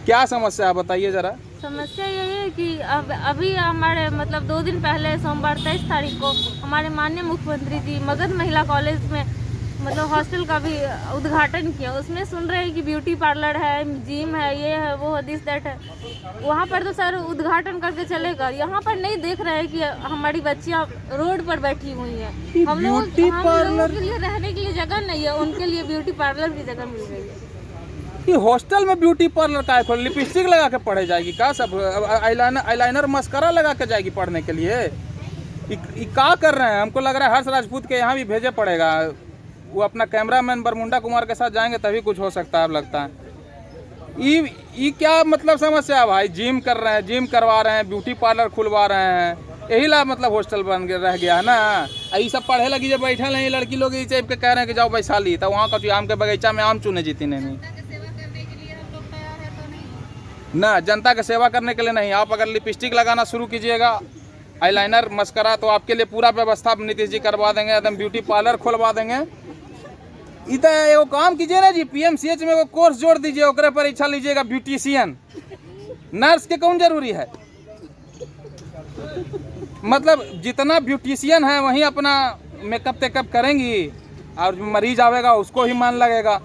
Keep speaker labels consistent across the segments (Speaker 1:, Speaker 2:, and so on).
Speaker 1: क्या समस्या है बताइए जरा।
Speaker 2: समस्या यही है कि अभी हमारे मतलब 2 दिन पहले सोमवार 23 तारीख को हमारे माननीय मुख्यमंत्री जी मगध महिला कॉलेज में मतलब हॉस्टल का भी उद्घाटन किया। उसमें सुन रहे हैं कि ब्यूटी पार्लर है, जिम है, ये है, वो है, दिस दैट है। वहाँ पर तो सर उद्घाटन करके चलेगा, यहाँ पर नहीं देख रहे हैं कि हमारी बच्चियाँ रोड पर बैठी हुई हैं। हम लोगों के लिए रहने के लिए जगह नहीं है, उनके लिए ब्यूटी पार्लर की जगह मिल रही है।
Speaker 1: कि हॉस्टल में ब्यूटी पार्लर का खोल, लिपस्टिक लगा के पढ़े जाएगी का? सब आईलाइनर मस्करा लगा के जाएगी पढ़ने के लिए? क्या कर रहे हैं? हमको लग रहा है हर्ष राजपूत के यहाँ भी भेजे पड़ेगा। वो अपना कैमरामैन बरमुंडा कुमार के साथ जाएंगे तभी कुछ हो सकता है। अब लगता है ये क्या मतलब समस्या है भाई? जिम कर रहे हैं, जिम करवा रहे हैं, ब्यूटी पार्लर खुलवा रहे हैं, यही ला मतलब हॉस्टल बन रह गया है ना। ये सब पढ़े लगी जब बैठे नहीं लड़की लोग ये के कह रहे हैं कि जाओ वैशाली, तो वहाँ का आम के बगीचा में आम चुने जीती नहीं ना। जनता की सेवा करने के लिए नहीं। आप अगर लिपस्टिक लगाना शुरू कीजिएगा, आईलाइनर मस्करा, तो आपके लिए पूरा व्यवस्था नीतीश जी करवा देंगे, एकदम ब्यूटी पार्लर खुलवा देंगे। इधर एगो काम कीजिए ना जी, पीएमसीएच में एगो कोर्स जोड़ दीजिए, ओकरे परीक्षा लीजिएगा ब्यूटिशियन। नर्स के कौन जरूरी है? मतलब जितना ब्यूटिशियन है वहीं अपना मेकअप टेकअप करेंगी, और मरीज आवेगा उसको ही मन लगेगा।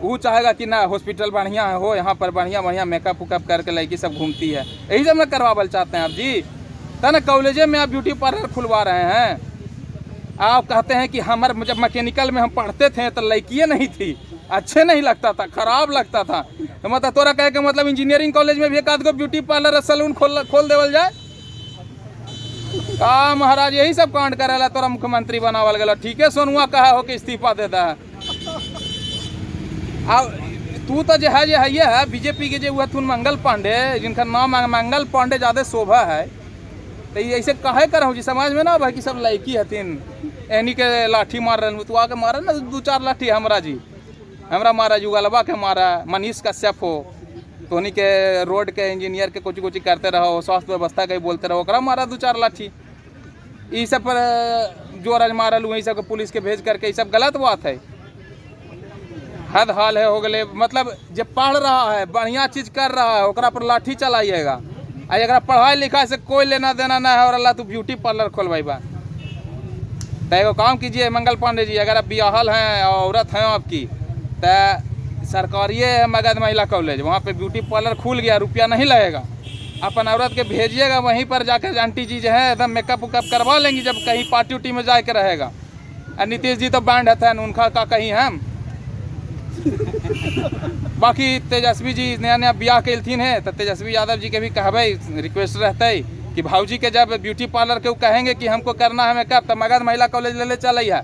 Speaker 1: वो चाहेगा कि ना हॉस्पिटल बढ़िया हो, यहाँ पर बढ़िया बढ़िया मेकअप उकअप करके लड़की सब घूमती है। यही सब में करवावल चाहते हैं आप जी, तो ना कॉलेजे में आप ब्यूटी पार्लर खुलवा रहे हैं। आप कहते हैं कि हमारे जब मैकेनिकल में हम पढ़ते थे तो लड़कियाँ नहीं थी, अच्छे नहीं लगता था, खराब लगता था। तो मतलब तोरा कहे के मतलब इंजीनियरिंग कॉलेज में भी एक आध गो ब्यूटी पार्लर सैलून खोल देवल जाए का? महाराज यही सब कांड करेला तोरा मुख्यमंत्री बनावल गया। ठीक है, सोनुआ कहा हो कि इस्तीफा देता है। अब तू तो जो है ये है बीजेपी के जो हुआ थुन मंगल पांडे, जिनका नाम मंगल पांडे ज़्यादा शोभा है, तो ये ऐसे कहे कर जी समाज में ना भाई कि सब लड़की हथिन, एनी के लाठी मार रहे, तू आके मारा ना 2-4 लाठी हमरा जी, हमरा मारा, जुगलबा के मारा, मनीष कश्यप हो, तोहनी के रोड के इंजीनियर के कुछ करते रहो, स्वास्थ्य व्यवस्था के बोलते रहो, ओकरा मारा 2-4 लाठी। ये सब पर जोर मारल, वही सब पुलिस के भेज करके, ये सब गलत बात है। हद हाल है हो गए। मतलब जब पढ़ रहा है, बढ़िया चीज़ कर रहा है, ओकरा पर लाठी चलाइएगा। अगर पढ़ाई लिखाई से कोई लेना देना ना है और अल्लाह तू ब्यूटी पार्लर खोलवाइबा, तो एगो काम कीजिए मंगल पांडे जी, अगर आप बियाहल हैं, औरत हैं आपकी, तो सरकारी है मगध महिला कॉलेज, वहाँ पे ब्यूटी पार्लर खुल गया, रुपया नहीं लगेगा। अपन औरत के भेजिएगा, वहीं पर जाकर आंटी जी जो है एकदम मेकअप उकअप करवा लेंगी जब कहीं पार्टी उटी में जाके रहेगा। और नीतीश जी तो बैंड है, उनका का कहीं हम बाकी तेजस्वी जी नया नया ब्याह कैलथिन है, तो तेजस्वी यादव जी के भी कहबे, रिक्वेस्ट रहता है कि भाऊजी के जब ब्यूटी पार्लर के कहेंगे कि हमको करना है मेकअप, तो मगध महिला कॉलेज ले चल है।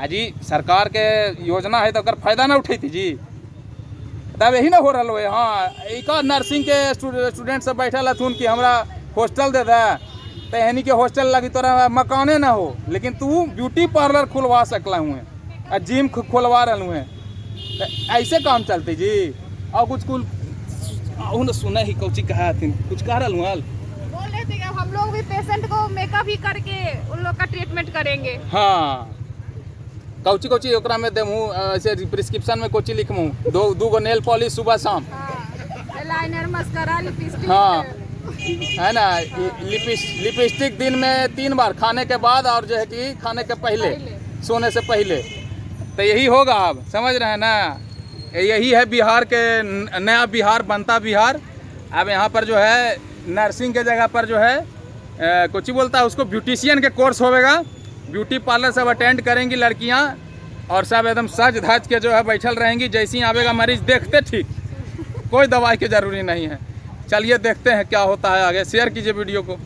Speaker 1: जी सरकार के योजना है तो अगर फायदा ना उठी थी जी, तब यही ना हो रहा है। हाँ, एक नर्सिंग के स्टूडेंट सब बैठे हथुन कि हमरा हॉस्टल दे दे, तो यानी कि हॉस्टल लगी तोरा मकाने ना हो, लेकिन तू ब्यूटी पार्लर खुलवा सकला हुए और जिम खुलवा रहा हुए, ऐसे काम चलते जी। और कुछ सुना ही कौची कहा थी, कुछ कह रहा हूँ
Speaker 3: बोल रहे थे कि हम लोग भी पेशेंट को मेकअप ही करके उन लोग का ट्रीटमेंट करेंगे।
Speaker 1: हाँ, कौची ओकरा में देमू, ऐसे प्रिस्क्रिप्शन में कोची लिखमू, 2 गो नेल पॉलिश सुबह शाम,
Speaker 3: आईलाइनर मस्करा लिपस्टिक,
Speaker 1: हाँ है ना, लिपस्टिक दिन में 3 बार, खाने के बाद और जो है कि खाने के पहले, सोने से पहले। तो यही होगा, आप समझ रहे हैं ना। यही है बिहार के नया बिहार बनता बिहार। अब यहाँ पर जो है नर्सिंग के जगह पर जो है कुछ बोलता है उसको, ब्यूटिशियन के कोर्स होगा। ब्यूटी पार्लर सब अटेंड करेंगी लड़कियाँ, और सब एकदम सज धज के जो है बैठल रहेंगी। जैसे ही आवेगा मरीज देखते ठीक, कोई दवाई की ज़रूरी नहीं है। चलिए देखते हैं क्या होता है आगे। शेयर कीजिए वीडियो को।